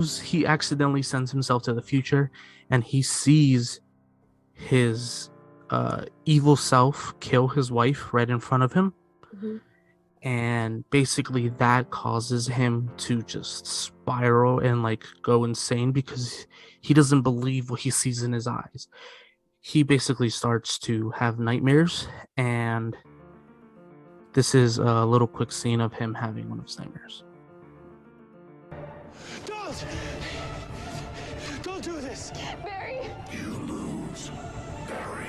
he accidentally sends himself to the future, and he sees his evil self kill his wife right in front of him. Mm-hmm. And basically that causes him to just spiral and like go insane because he doesn't believe what he sees in his eyes. He basically starts to have nightmares, and this is a little quick scene of him having one of his nightmares. Don't! Don't do this! Barry! You lose, Barry.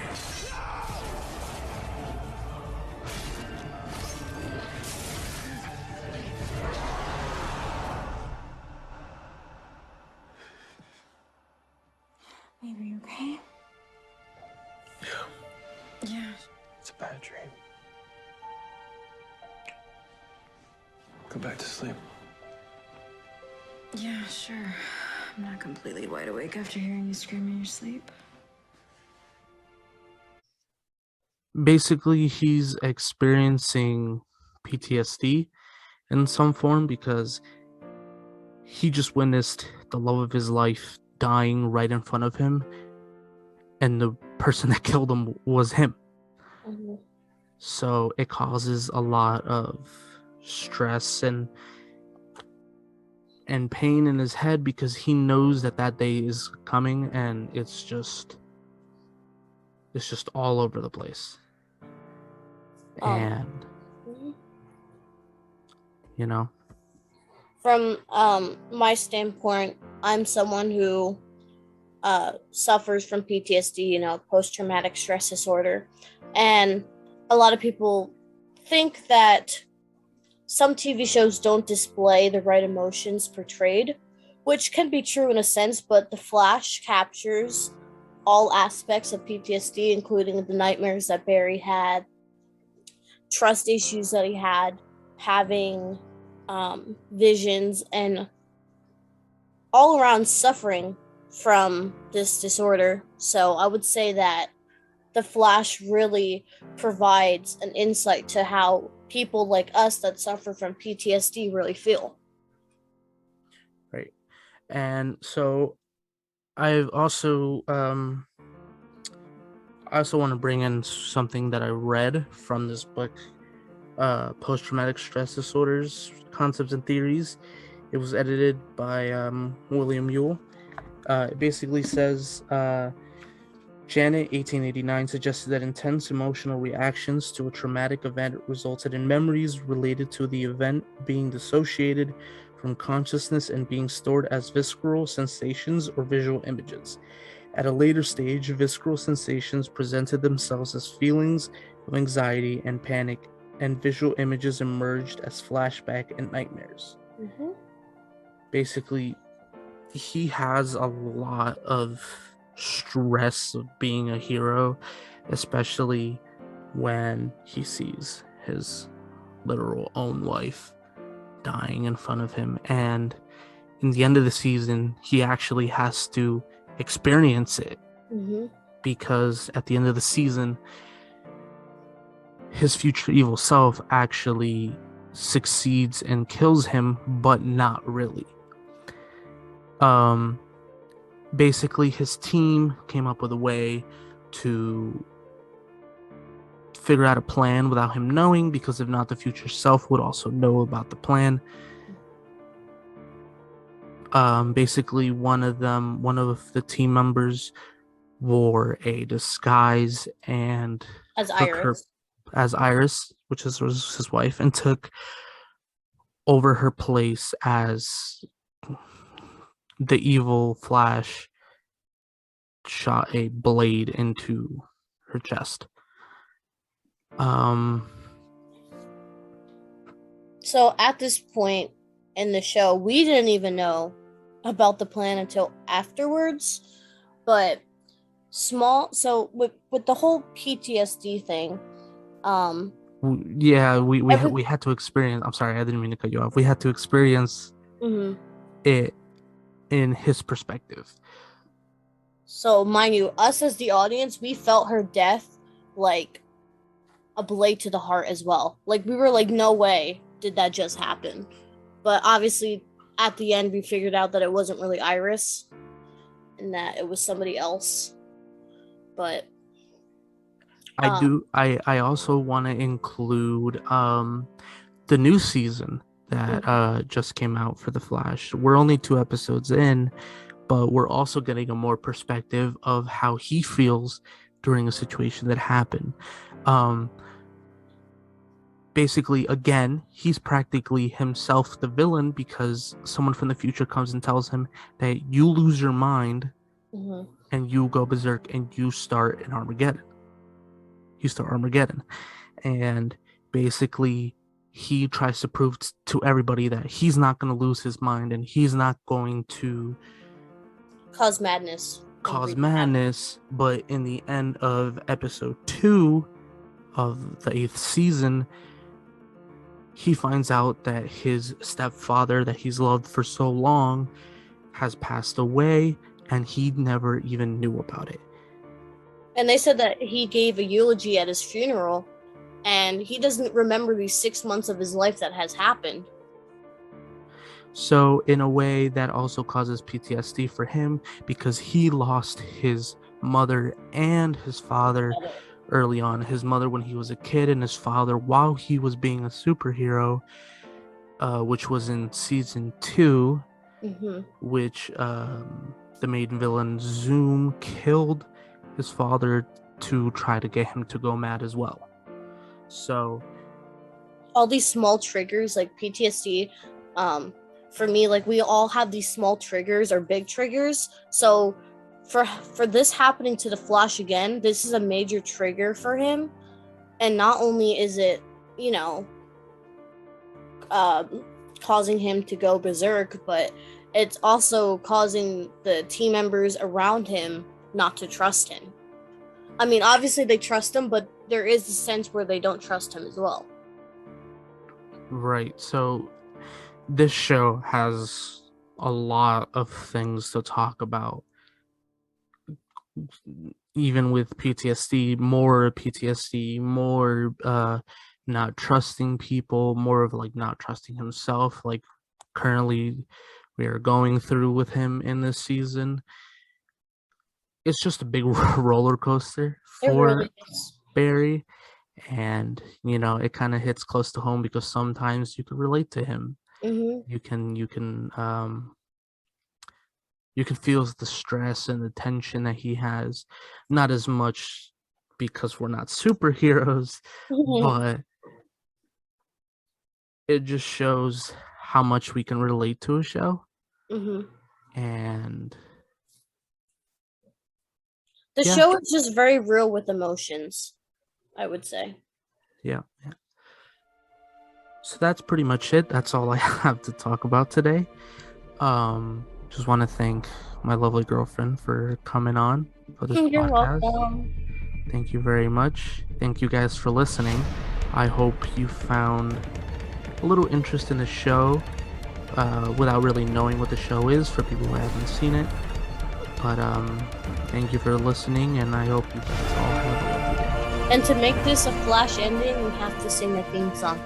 Babe, are you okay? Yeah. It's a bad dream. Go back to sleep. Yeah, sure. I'm not completely wide awake after hearing you scream in your sleep. Basically, he's experiencing PTSD in some form because he just witnessed the love of his life dying right in front of him, and the person that killed him was him. Mm-hmm. So it causes a lot of stress and pain in his head because he knows that that day is coming, and it's just all over the place. And Mhm. you know, From my standpoint, I'm someone who suffers from PTSD, post-traumatic stress disorder, and a lot of people think that some TV shows don't display the right emotions portrayed, which can be true in a sense, but The Flash captures all aspects of PTSD, including the nightmares that Barry had, trust issues that he had, having visions, and all around suffering from this disorder. So I would say that The Flash really provides an insight to how people like us that suffer from PTSD really feel. right? And so I've also I also want to bring in something that I read from this book, Post Traumatic Stress Disorders Concepts and Theories. It was edited by William Ewell. It basically says Janet, 1889, suggested that intense emotional reactions to a traumatic event resulted in memories related to the event being dissociated from consciousness and being stored as visceral sensations or visual images. At a later stage, visceral sensations presented themselves as feelings of anxiety and panic, and visual images emerged as flashback and nightmares. Mm-hmm. Basically, he has a lot of stress of being a hero, especially when he sees his literal own wife dying in front of him. And in the end of the season, he actually has to experience it Mm-hmm. because at the end of the season, his future evil self actually succeeds and kills him, but not really. Um, Basically, his team came up with a way to figure out a plan without him knowing, because if not, the future self would also know about the plan. Basically, one of the team members wore a disguise and As took her Iris. as Iris, which was his wife, and took over her place as the evil Flash shot a blade into her chest. Um, So at this point in the show, we didn't even know about the plan until afterwards. But with the whole PTSD thing, um, yeah, every we had to experience. I'm sorry, I didn't mean to cut you off. We had to experience mhm. it in his perspective. So mind you, us as the audience, we felt her death like a blade to the heart as well. Like we were like, no way did that just happen. But obviously, at the end we figured out that it wasn't really Iris and that it was somebody else. But I also want to include the new season that just came out for The Flash. We're only 2 episodes in, but we're also getting a more perspective of how he feels during a situation that happened. Basically, again, he's practically himself the villain because someone from the future comes and tells him that you lose your mind and you go berserk and you start an Armageddon. You start Armageddon. And basically, he tries to prove to everybody that he's not going to lose his mind and he's not going to cause madness. But in the end of episode 2 of the 8th season, he finds out that his stepfather that he's loved for so long has passed away and he never even knew about it. And they said that he gave a eulogy at his funeral and he doesn't remember these 6 months of his life that has happened. So in a way that also causes PTSD for him because he lost his mother and his father early on. His mother when he was a kid and his father while he was being a superhero, which was in season 2, which the main villain Zoom killed his father to try to get him to go mad as well. So all these small triggers like PTSD, for me, like we all have these small triggers or big triggers. So for this happening to the Flash again, this is a major trigger for him. And not only is it, causing him to go berserk, but it's also causing the team members around him not to trust him. I mean, obviously they trust him, but there is a sense where they don't trust him as well. Right. So this show has a lot of things to talk about. Even with PTSD, more not trusting people, more of like not trusting himself, like currently we are going through with him in this season. It's just a big roller coaster for really Barry, and it kind of hits close to home because sometimes you can relate to him. You can feel the stress and the tension that he has. Not as much because we're not superheroes, but it just shows how much we can relate to a show. And the show is just very real with emotions, I would say. Yeah. So that's pretty much it. That's all I have to talk about today. Just want to thank my lovely girlfriend for coming on for this You're podcast. welcome. Thank you very much. Thank you guys for listening. I hope you found a little interest in the show without really knowing what the show is for people who haven't seen it. But thank you for listening, and I hope you guys all have a lovely day. And to make this a Flash ending, we have to sing the theme song.